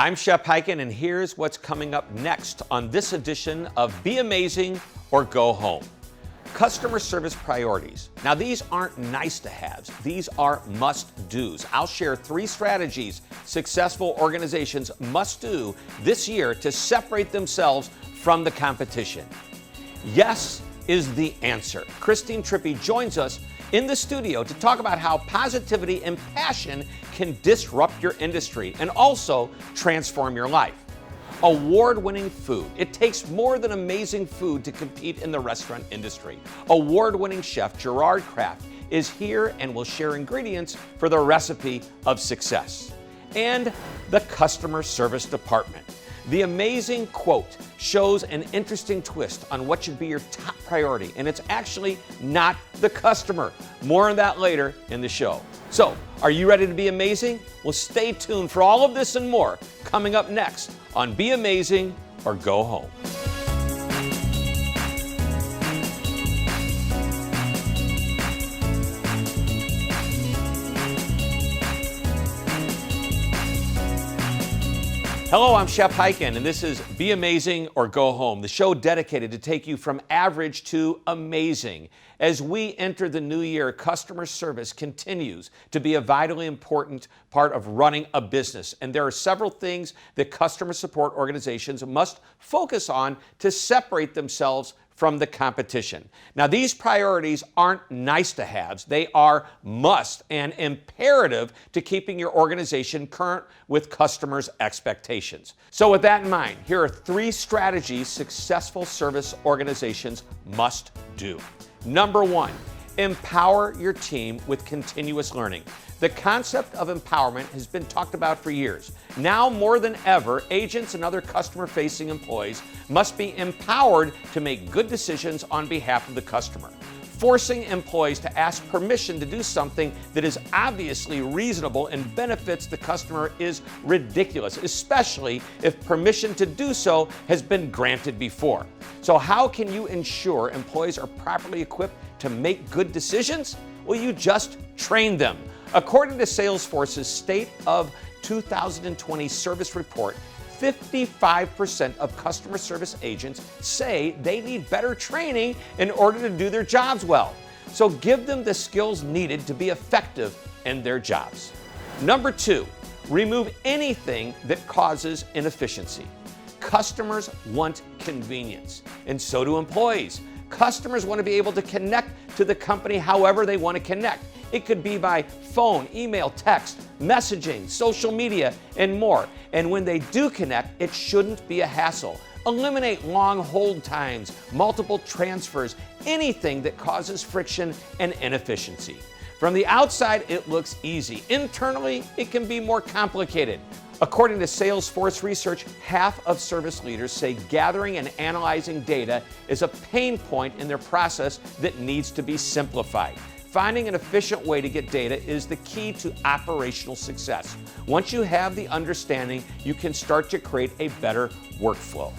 I'm Shep, and here's what's coming up next on this edition of Be Amazing or Go Home. Customer service priorities. Now, these aren't nice-to-haves. These are must-dos. I'll share 3 strategies successful organizations must do this year to separate themselves from the competition. Yes is the answer. Christine Trippy joins us in the studio to talk about how positivity and passion can disrupt your industry and also transform your life. Award-winning food. It takes more than amazing food to compete in the restaurant industry. Award-winning chef Gerard Craft is here and will share ingredients for the recipe of success. And the customer service department. The amazing quote shows an interesting twist on what should be your top priority, and it's actually not the customer. More on that later in the show. So, are you ready to be amazing? Well, stay tuned for all of this and more coming up next on Be Amazing or Go Home. Hello, I'm Shep, and this is Be Amazing or Go Home, the show dedicated to take you from average to amazing. As we enter the new year, customer service continues to be a vitally important part of running a business. And there are several things that customer support organizations must focus on to separate themselves from the competition. Now, these priorities aren't nice-to-haves. They are must and imperative to keeping your organization current with customers' expectations. So with that in mind, here are 3 strategies successful service organizations must do. Number 1, empower your team with continuous learning. The concept of empowerment has been talked about for years. Now more than ever, agents and other customer-facing employees must be empowered to make good decisions on behalf of the customer. Forcing employees to ask permission to do something that is obviously reasonable and benefits the customer is ridiculous, especially if permission to do so has been granted before. So how can you ensure employees are properly equipped to make good decisions? Well, you just train them. According to Salesforce's State of 2020 Service Report, 55% of customer service agents say they need better training in order to do their jobs well. So give them the skills needed to be effective in their jobs. Number 2, remove anything that causes inefficiency. Customers want convenience, and so do employees. Customers want to be able to connect to the company however they want to connect. It could be by phone, email, text, messaging, social media, and more. And when they do connect, it shouldn't be a hassle. Eliminate long hold times, multiple transfers, anything that causes friction and inefficiency. From the outside, it looks easy. Internally, it can be more complicated. According to Salesforce research, half of service leaders say gathering and analyzing data is a pain point in their process that needs to be simplified. Finding an efficient way to get data is the key to operational success. Once you have the understanding, you can start to create a better workflow.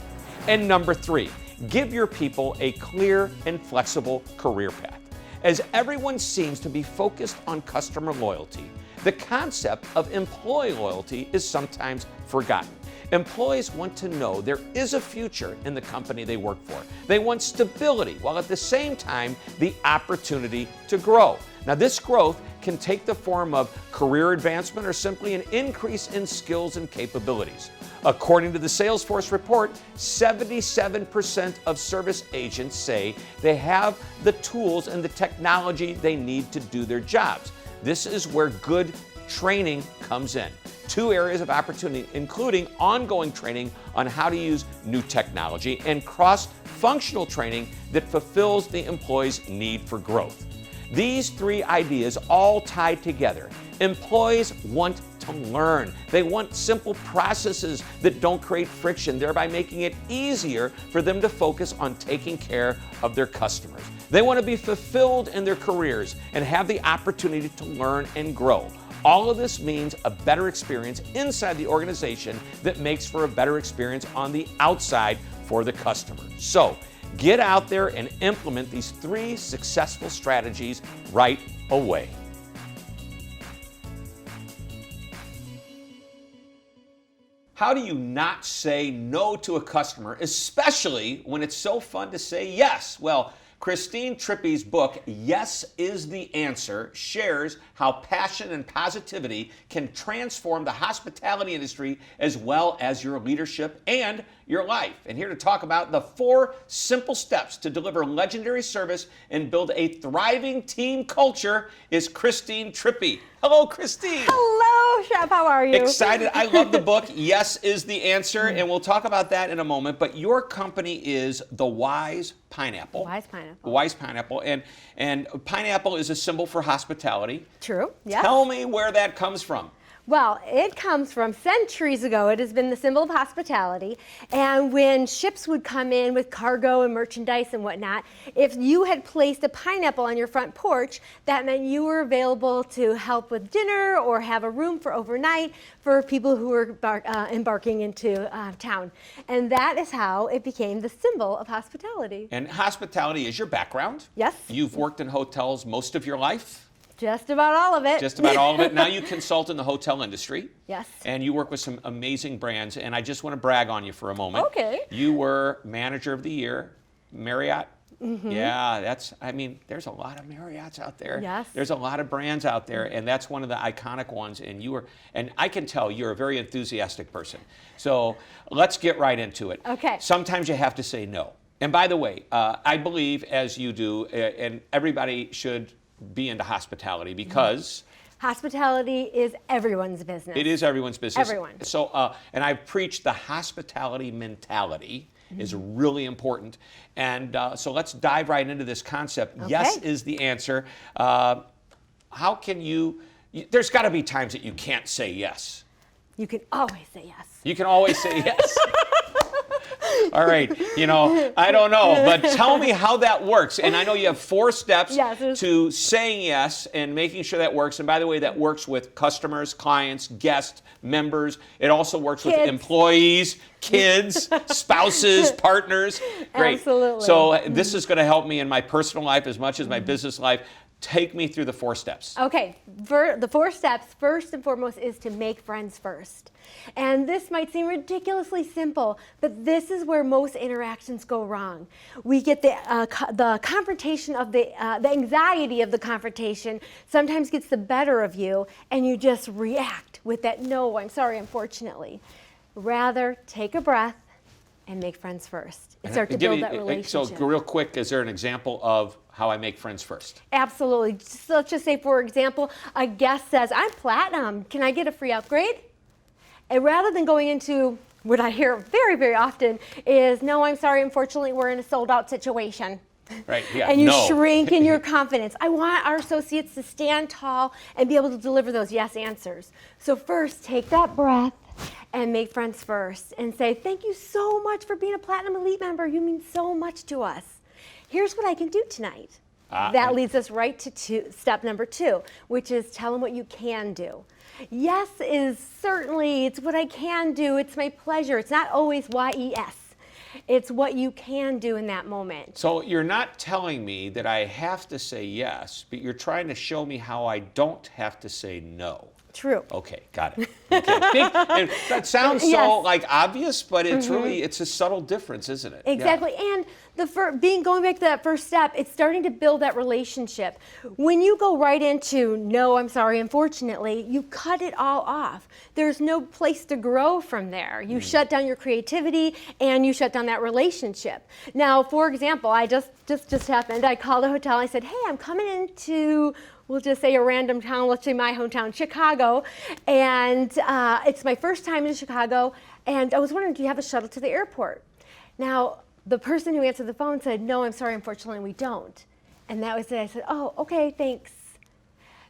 And number 3, give your people a clear and flexible career path. As everyone seems to be focused on customer loyalty, the concept of employee loyalty is sometimes forgotten. Employees want to know there is a future in the company they work for. They want stability, while at the same time, the opportunity to grow. Now, this growth can take the form of career advancement or simply an increase in skills and capabilities. According to the Salesforce report, 77% of service agents say they have the tools and the technology they need to do their jobs. This is where good training comes in. 2 areas of opportunity, including ongoing training on how to use new technology and cross-functional training that fulfills the employee's need for growth. These 3 ideas all tie together. Employees want to learn. They want simple processes that don't create friction, thereby making it easier for them to focus on taking care of their customers. They want to be fulfilled in their careers and have the opportunity to learn and grow. All of this means a better experience inside the organization that makes for a better experience on the outside for the customer. So, get out there and implement these 3 successful strategies right away. How do you not say no to a customer, especially when it's so fun to say yes? Well, Christine Trippy's book, Yes is the Answer, shares how passion and positivity can transform the hospitality industry as well as your leadership and your life. And here to talk about the 4 simple steps to deliver legendary service and build a thriving team culture is Christine Trippy. Hello, Christine. Hello, Shep. How are you? Excited. I love the book. Yes is the Answer, and we'll talk about that in a moment. But your company is the Wise Pineapple. Wise Pineapple. Wise Pineapple, and pineapple is a symbol for hospitality. True. Yes. Tell me where that comes from. Well, it comes from centuries ago. It has been the symbol of hospitality. And when ships would come in with cargo and merchandise and whatnot, if you had placed a pineapple on your front porch, that meant you were available to help with dinner or have a room for overnight for people who were embarking into town. And that is how it became the symbol of hospitality. And hospitality is your background. Yes. You've worked in hotels most of your life. Just about all of it. Just about all of it. Now you consult in the hotel industry. Yes. And you work with some amazing brands. And I just want to brag on you for a moment. Okay. You were Manager of the Year, Marriott. Mm-hmm. Yeah, there's a lot of Marriotts out there. Yes. There's a lot of brands out there, and that's one of the iconic ones. And I can tell you're a very enthusiastic person. So let's get right into it. Okay. Sometimes you have to say no. And by the way, I believe, as you do, and everybody should be into hospitality because hospitality is everyone's business. it is everyone's business. Everyone. So, and I've preached the hospitality mentality is really important. And so let's dive right into this concept. Okay. Yes is the answer. How can there's got to be times that you can't say yes. You can always say yes. You can always say yes. All right, I don't know, but tell me how that works. And I know you have 4 steps to saying yes and making sure that works. And by the way, that works with customers, clients, guests, members. It also works with employees, kids, spouses, partners. Great. Absolutely. So this is going to help me in my personal life as much as my business life. Take me through the 4 steps. Okay, the 4 steps, first and foremost, is to make friends first. And this might seem ridiculously simple, but this is where most interactions go wrong. We get the confrontation of the anxiety of the confrontation sometimes gets the better of you, and you just react with that, no, I'm sorry, unfortunately. Rather, take a breath and make friends first. And start to build that relationship. So real quick, is there an example of how I make friends first? Absolutely. So let's just say, for example, a guest says, I'm platinum. Can I get a free upgrade? And rather than going into what I hear very, very often is, no, I'm sorry, unfortunately, we're in a sold out situation. Right, yeah, and you shrink in your confidence. I want our associates to stand tall and be able to deliver those yes answers. So first, take that breath and make friends first and say, thank you so much for being a Platinum Elite member. You mean so much to us. Here's what I can do tonight. That leads us right to step number 2, which is tell them what you can do. Yes is certainly, it's what I can do. It's my pleasure. It's not always YES. It's what you can do in that moment. So you're not telling me that I have to say yes, but you're trying to show me how I don't have to say no. True. Okay, got it. Okay. And that sounds so like obvious, but it's really, it's a subtle difference, isn't it? Exactly. Yeah. And going back to that first step, it's starting to build that relationship. When you go right into, no, I'm sorry, unfortunately, you cut it all off. There's no place to grow from there. You shut down your creativity and you shut down that relationship. Now, for example, I just happened, I called a hotel, I said, hey, I'm coming into, we'll just say a random town, let's say my hometown, Chicago, and it's my first time in Chicago, and I was wondering, do you have a shuttle to the airport? Now, the person who answered the phone said, no, I'm sorry, unfortunately, we don't. And that was it. I said, oh, okay, thanks.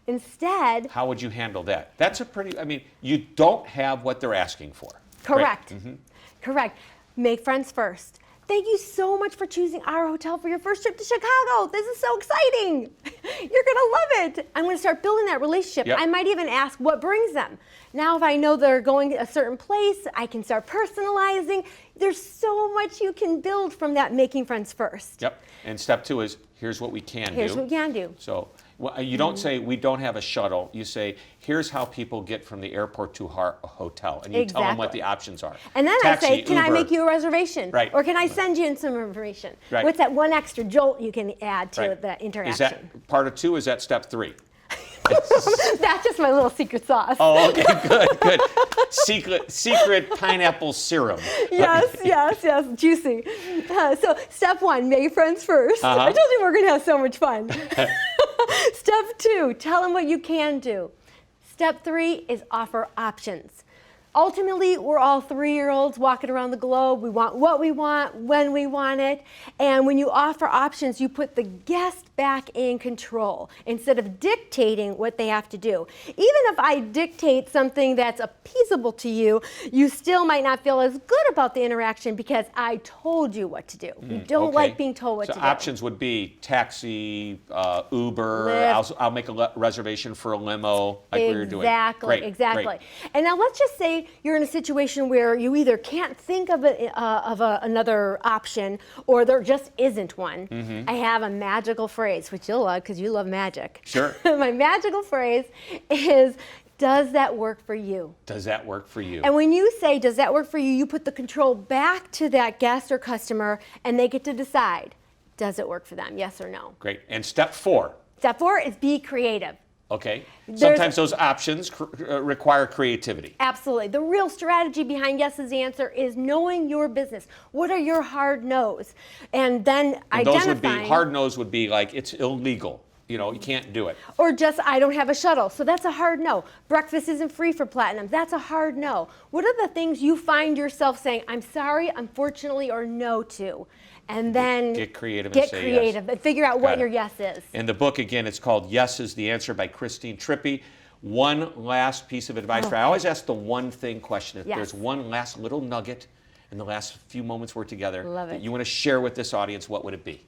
Instead... How would you handle that? That's a pretty, you don't have what they're asking for. Correct. Right? Mm-hmm. Correct. Make friends first. Thank you so much for choosing our hotel for your first trip to Chicago. This is so exciting. You're going to love it. I'm going to start building that relationship. Yep. I might even ask what brings them. Now, if I know they're going to a certain place, I can start personalizing. There's so much you can build from that making friends first. Yep. And step 2 is, here's what we can do. Here's what we can do. So Well, you don't say we don't have a shuttle. You say here's how people get from the airport to a hotel, and you tell them what the options are. And then Taxi, I say, can I Uber. make you a reservation? Right. Or can I send you in some information? Right. What's that one extra jolt you can add to Right. the interaction? Is that part of 2? Is that step 3? That's just my little secret sauce. Oh, okay, good. Secret pineapple serum. Yes, juicy. So step 1, make friends first. I told you we're going to have so much fun. Step 2, tell them what you can do. Step 3 is offer options. Ultimately, we're all 3-year-olds walking around the globe. We want what we want, when we want it. And when you offer options, you put the guest back in control instead of dictating what they have to do. Even if I dictate something that's appeasable to you, you still might not feel as good about the interaction because I told you what to do. You don't like being told what to do. So options would be taxi, Uber, Lyft. I'll make a reservation for a limo, like we were doing. Exactly. Great. And now let's just say you're in a situation where you either can't think of another option or there just isn't one. I have a magical phrase, which you'll love because you love magic. Sure. My magical phrase is, does that work for you? Does that work for you? And when you say, does that work for you, you put the control back to that guest or customer and they get to decide, does it work for them, yes or no? Great. And step 4? Step 4 is be creative. Okay. Sometimes those options require creativity. Absolutely. The real strategy behind Yes's the answer is knowing your business. What are your hard no's? And then identifying. Those would be, hard no's would be like, it's illegal. You know, you can't do it. Or just, I don't have a shuttle. So that's a hard no. Breakfast isn't free for platinum. That's a hard no. What are the things you find yourself saying, I'm sorry, unfortunately, or no to? And then get creative and say creative yes. and figure out what your yes is. In the book, again, it's called Yes is the Answer by Trippy. One last piece of advice. I always ask the one thing question. If there's one last little nugget in the last few moments we're together that you want to share with this audience, what would it be?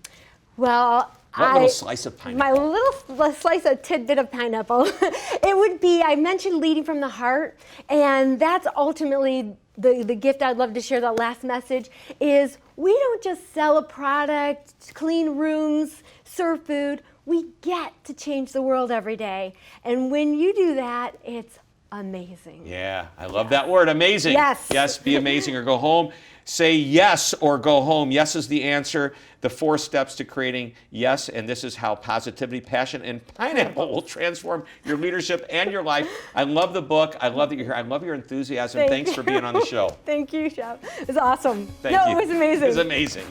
Well, what little slice of pineapple? My little slice of tidbit of pineapple. It would be, I mentioned leading from the heart, and that's ultimately the gift I'd love to share, that last message, is we don't just sell a product, clean rooms, serve food. We get to change the world every day. And when you do that, it's amazing. Yeah, I love that word, amazing. Yes. Yes, be amazing or go home. Say yes or go home. Yes is the answer. The 4 steps to creating yes, and this is how positivity, passion, and pineapple will transform your leadership and your life. I love the book. I love that you're here. I love your enthusiasm. Thanks for being on the show. Thank you, Shep. It was awesome. Thank you. It was amazing. It was amazing.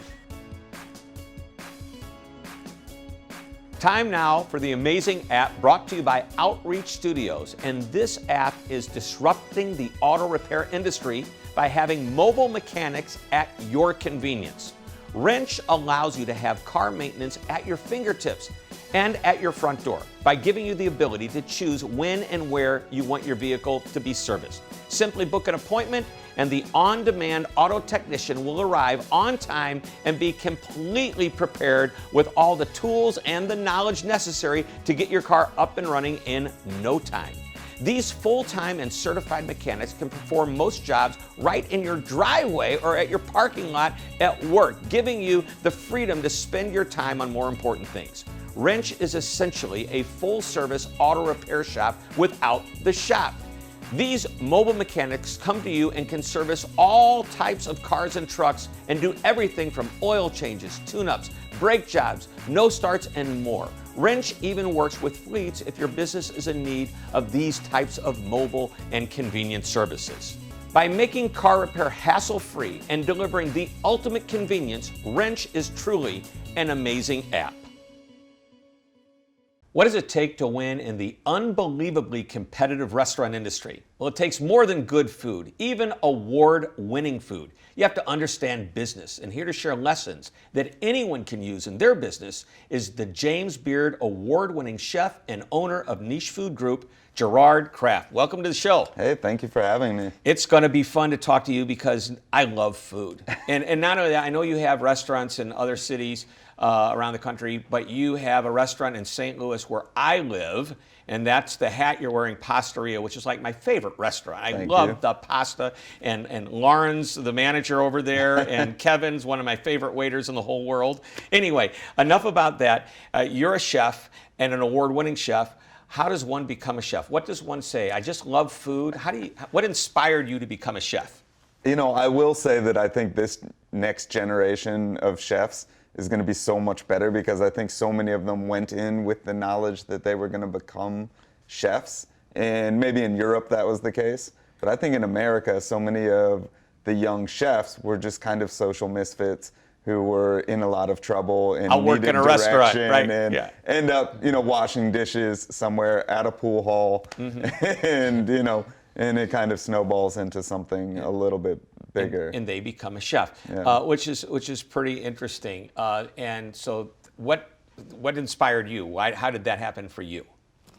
Time now for the amazing app brought to you by Outreach Studios. And this app is disrupting the auto repair industry by having mobile mechanics at your convenience. Wrench allows you to have car maintenance at your fingertips and at your front door by giving you the ability to choose when and where you want your vehicle to be serviced. Simply book an appointment and the on-demand auto technician will arrive on time and be completely prepared with all the tools and the knowledge necessary to get your car up and running in no time. These full-time and certified mechanics can perform most jobs right in your driveway or at your parking lot at work, giving you the freedom to spend your time on more important things. Wrench is essentially a full-service auto repair shop without the shop. These mobile mechanics come to you and can service all types of cars and trucks and do everything from oil changes, tune-ups, brake jobs, no starts, and more. Wrench even works with fleets if your business is in need of these types of mobile and convenient services. By making car repair hassle-free and delivering the ultimate convenience, Wrench is truly an amazing app. What does it take to win in the unbelievably competitive restaurant industry? Well, it takes more than good food, even award-winning food. You have to understand business, and here to share lessons that anyone can use in their business is the James Beard award-winning chef and owner of Niche Food Group, Gerard Craft. Welcome to the show. Hey, thank you for having me. It's going to be fun to talk to you because I love food. And not only that, I know you have restaurants in other cities. around the country, but you have a restaurant in St. Louis where I live, and that's the hat you're wearing, Pastaria, which is like my favorite restaurant. I love the pasta, and Lauren's the manager over there, and Kevin's one of my favorite waiters in the whole world. Anyway, enough about that. You're a chef and an award-winning chef. How does one become a chef? What does one say? I just love food. What inspired you to become a chef? You know, I will say that I think this next generation of chefs is going to be so much better, because I think so many of them went in with the knowledge that they were going to become chefs. And maybe in Europe that was the case. But I think in America, so many of the young chefs were just kind of social misfits who were in a lot of trouble and I'll work in a restaurant, right? And end up, washing dishes somewhere at a pool hall. And, and it kind of snowballs into something a little bit bigger. And they become a chef, which is pretty interesting. And so what inspired you? How did that happen for you?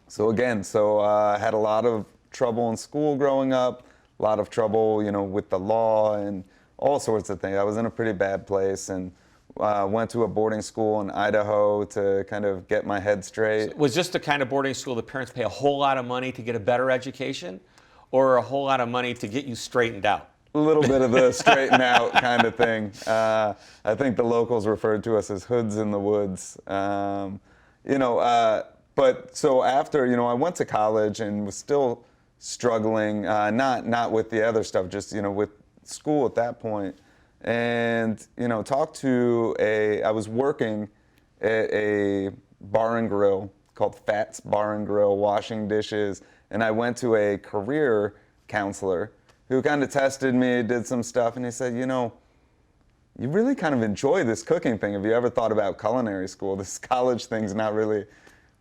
So again, I had a lot of trouble in school growing up, a lot of trouble, with the law and all sorts of things. I was in a pretty bad place, and went to a boarding school in Idaho to kind of get my head straight. So was this the kind of boarding school the parents pay a whole lot of money to get a better education, or a whole lot of money to get you straightened out? A little bit of the straighten out kind of thing. I think the locals referred to us as hoods in the woods. But so after, I went to college and was still struggling, not with the other stuff, just, with school at that point. And, I was working at a bar and grill called Fat's Bar and Grill, washing dishes. And I went to a career counselor who kind of tested me, did some stuff, and he said, you really kind of enjoy this cooking thing. Have you ever thought about culinary school? This college thing's not really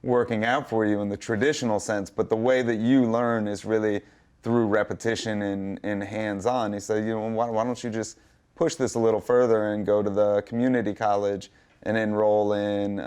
working out for you in the traditional sense, but the way that you learn is really through repetition and hands-on. He said, why don't you just push this a little further and go to the community college and enroll in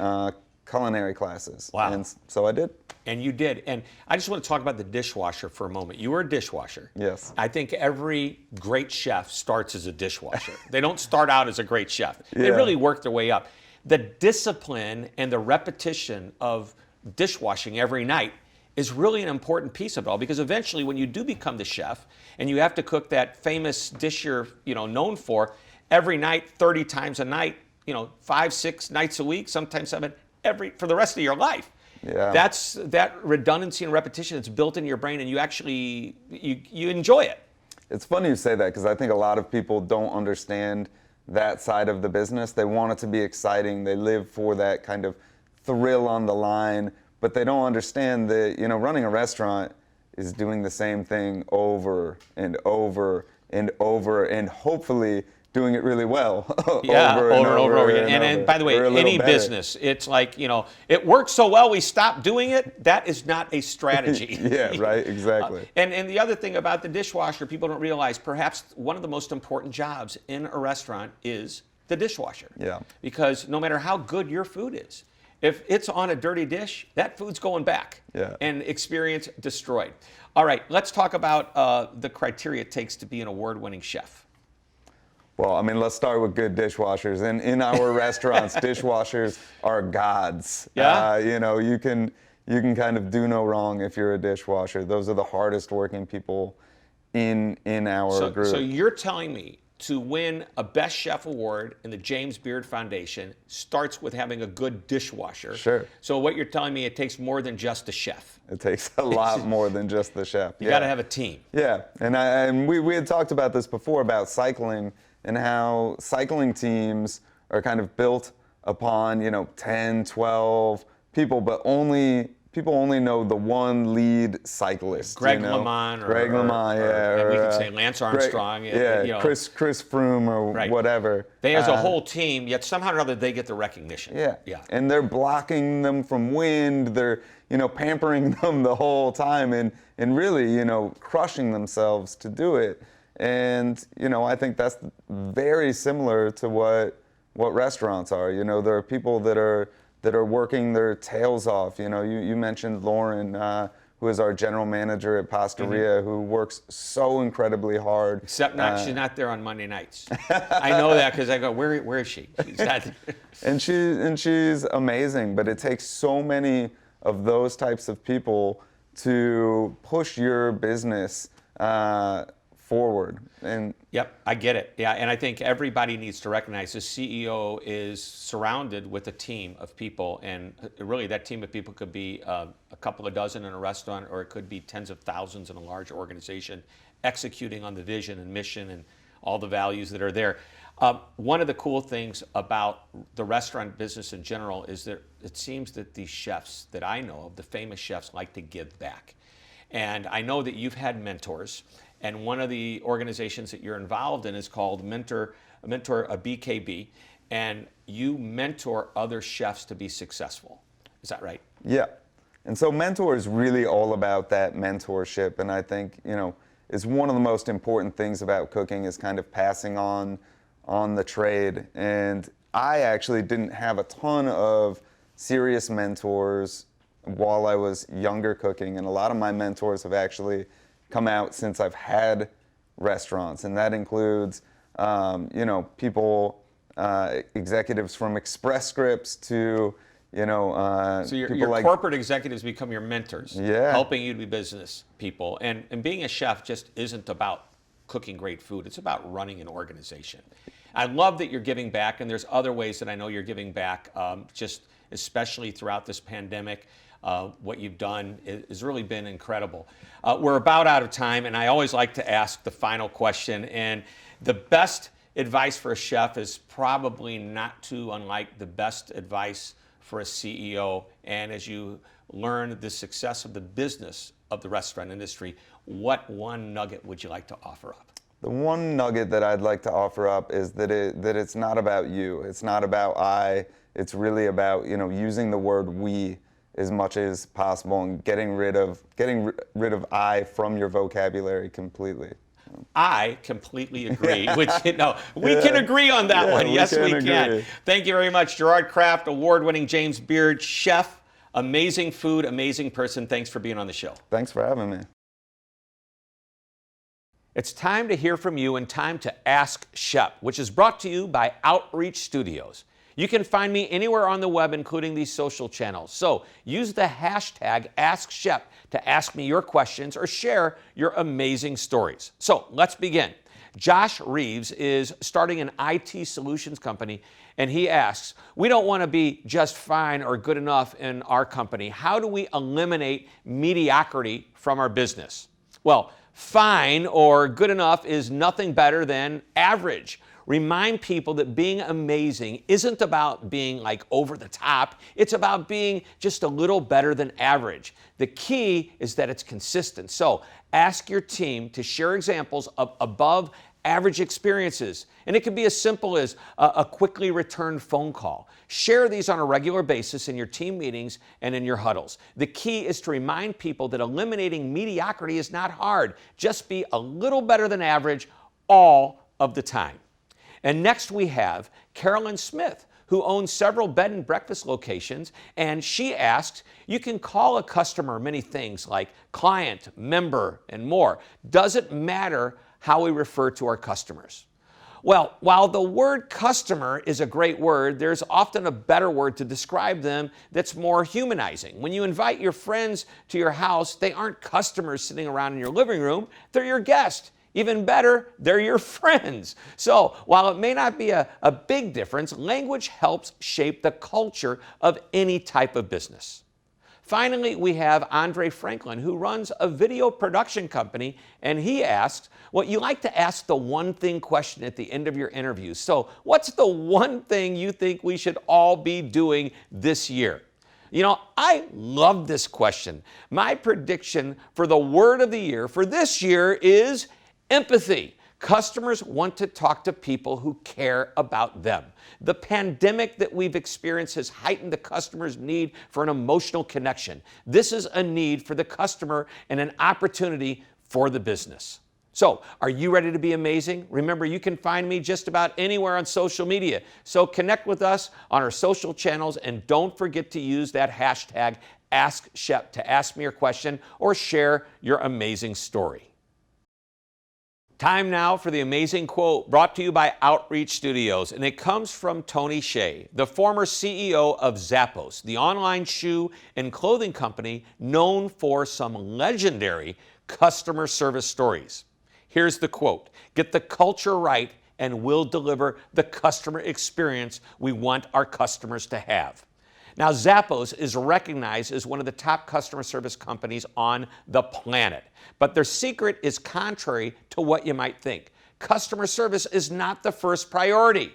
culinary classes. Wow. And so I did. And you did. And I just want to talk about the dishwasher for a moment. You were a dishwasher. Yes. I think every great chef starts as a dishwasher. They don't start out as a great chef. They really work their way up. The discipline and the repetition of dishwashing every night is really an important piece of it all, because eventually when you do become the chef and you have to cook that famous dish you're known for every night, 30 times a night, 5, 6 nights a week, sometimes 7, for the rest of your life. Yeah. That's that redundancy and repetition that's built into your brain, and you actually you enjoy it. It's funny you say that, because I think a lot of people don't understand that side of the business. They want it to be exciting. They live for that kind of thrill on the line, but they don't understand that, running a restaurant is doing the same thing over and over and over, and hopefully doing it really well. Over and over again. And by the way, any business, it's like, it works so well we stop doing it. That is not a strategy. Yeah, right, exactly. And the other thing about the dishwasher, people don't realize, perhaps one of the most important jobs in a restaurant is the dishwasher. Yeah. Because no matter how good your food is, if it's on a dirty dish, that food's going back. Yeah. And experience destroyed. All right, let's talk about the criteria it takes to be an award-winning chef. Well, let's start with good dishwashers. In our restaurants, dishwashers are gods. Yeah. You can kind of do no wrong if you're a dishwasher. Those are the hardest working people in our group. So you're telling me to win a Best Chef Award in the James Beard Foundation starts with having a good dishwasher. Sure. So what you're telling me, it takes more than just a chef. It takes a lot more than just the chef. You got to have a team. Yeah, and we had talked about this before about cycling, and how cycling teams are kind of built upon, 10, 12 people, but people only know the one lead cyclist. Greg LeMond. Greg LeMond, or we could say Lance Armstrong. Chris Froome or whatever. They as a whole team, yet somehow or other they get the recognition. Yeah. And they're blocking them from wind. They're, pampering them the whole time and really, crushing themselves to do it. And, I think that's very similar to what restaurants are. There are people that are working their tails off. You mentioned Lauren, who who is our general manager at Pastaria, who works so incredibly hard. Except she's not there on Monday nights. I know that because I go, where is she? She's not. and she's amazing, but it takes so many of those types of people to push your business forward. And yep, I get it. Yeah, and I think everybody needs to recognize the CEO is surrounded with a team of people, and really that team of people could be a couple of dozen in a restaurant, or it could be tens of thousands in a large organization executing on the vision and mission and all the values that are there. One of the cool things about the restaurant business in general is that it seems that these chefs that I know of, the famous chefs, like to give back. And I know that you've had mentors, and one of the organizations that you're involved in is called Mentor a BKB, and you mentor other chefs to be successful. Is that right? Yeah. And so Mentor is really all about that mentorship, and I think, is one of the most important things about cooking is kind of passing on the trade. And I actually didn't have a ton of serious mentors while I was younger cooking, and a lot of my mentors have actually come out since I've had restaurants, and that includes people, executives from Express Scripts to so your corporate executives become your mentors, helping you to be business people. And being a chef just isn't about cooking great food. It's about running an organization. I love that you're giving back, and there's other ways that I know you're giving back, just especially throughout this pandemic. What you've done has really been incredible. We're about out of time, and I always like to ask the final question. And the best advice for a chef is probably not too unlike the best advice for a CEO. And as you learn the success of the business of the restaurant industry, what one nugget would you like to offer up? The one nugget that I'd like to offer up is that it's not about you. It's not about I. It's really about using the word we as much as possible and getting rid of I from your vocabulary completely. I completely agree, which, we can agree on that one. Yes, we can. Thank you very much, Gerard Craft, award-winning James Beard chef, amazing food, amazing person. Thanks for being on the show. Thanks for having me. It's time to hear from you and time to Ask Shep, which is brought to you by Outreach Studios. You can find me anywhere on the web, including these social channels. So use the hashtag AskShep to ask me your questions or share your amazing stories. So let's begin. Josh Reeves is starting an IT solutions company, and he asks, we don't want to be just fine or good enough in our company. How do we eliminate mediocrity from our business? Well, fine or good enough is nothing better than average. Remind people that being amazing isn't about being like over the top. It's about being just a little better than average. The key is that it's consistent. So ask your team to share examples of above average experiences. And it can be as simple as a quickly returned phone call. Share these on a regular basis in your team meetings and in your huddles. The key is to remind people that eliminating mediocrity is not hard. Just be a little better than average all of the time. And next we have Carolyn Smith, who owns several bed and breakfast locations, and she asks, you can call a customer many things like client, member, and more. Does it matter how we refer to our customers? Well, while the word customer is a great word, there's often a better word to describe them that's more humanizing. When you invite your friends to your house, they aren't customers sitting around in your living room, they're your guests. Even better, they're your friends. So while it may not be a big difference, language helps shape the culture of any type of business. Finally, we have Andre Franklin, who runs a video production company, and he asks, well, you like to ask the one thing question at the end of your interviews. So what's the one thing you think we should all be doing this year? I love this question. My prediction for the word of the year for this year is empathy. Customers want to talk to people who care about them. The pandemic that we've experienced has heightened the customer's need for an emotional connection. This is a need for the customer and an opportunity for the business. So, are you ready to be amazing? Remember, you can find me just about anywhere on social media. So connect with us on our social channels, and don't forget to use that hashtag ask Shep to ask me your question or share your amazing story. Time now for the amazing quote brought to you by Outreach Studios, and it comes from Tony Hsieh, the former CEO of Zappos, the online shoe and clothing company known for some legendary customer service stories. Here's the quote: "Get the culture right and we'll deliver the customer experience we want our customers to have." Now, Zappos is recognized as one of the top customer service companies on the planet, but their secret is contrary to what you might think. Customer service is not the first priority.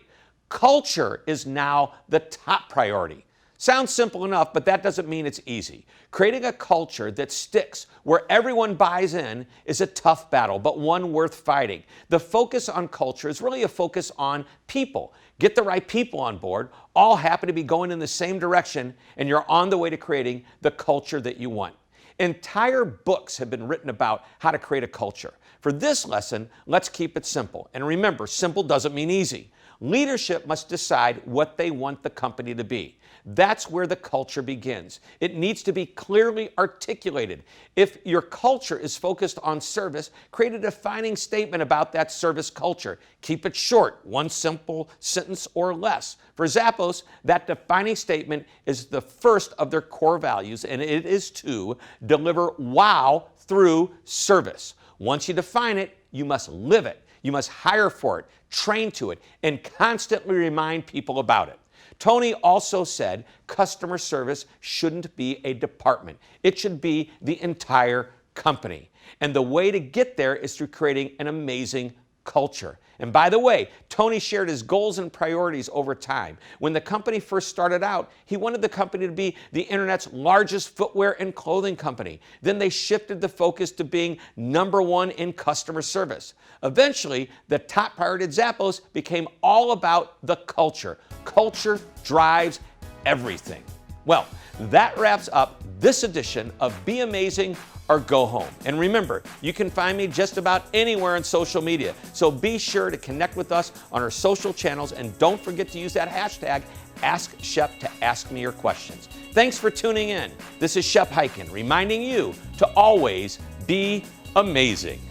Culture is now the top priority. Sounds simple enough, but that doesn't mean it's easy. Creating a culture that sticks, where everyone buys in, is a tough battle, but one worth fighting. The focus on culture is really a focus on people. Get the right people on board, all happen to be going in the same direction, and you're on the way to creating the culture that you want. Entire books have been written about how to create a culture. For this lesson, let's keep it simple. And remember, simple doesn't mean easy. Leadership must decide what they want the company to be. That's where the culture begins. It needs to be clearly articulated. If your culture is focused on service, create a defining statement about that service culture. Keep it short, one simple sentence or less. For Zappos, that defining statement is the first of their core values, and it is to deliver wow through service. Once you define it, you must live it. You must hire for it, train to it, and constantly remind people about it. Tony also said customer service shouldn't be a department. It should be the entire company. And the way to get there is through creating an amazing culture. And by the way, Tony shared his goals and priorities over time. When the company first started out, he wanted the company to be the internet's largest footwear and clothing company. Then they shifted the focus to being #1 in customer service. Eventually, the top priority at Zappos became all about the culture. Culture drives everything. Well, that wraps up this edition of Be Amazing or Go Home. And remember, you can find me just about anywhere on social media. So be sure to connect with us on our social channels, and don't forget to use that hashtag #AskShep to ask me your questions. Thanks for tuning in. This is Shep reminding you to always be amazing.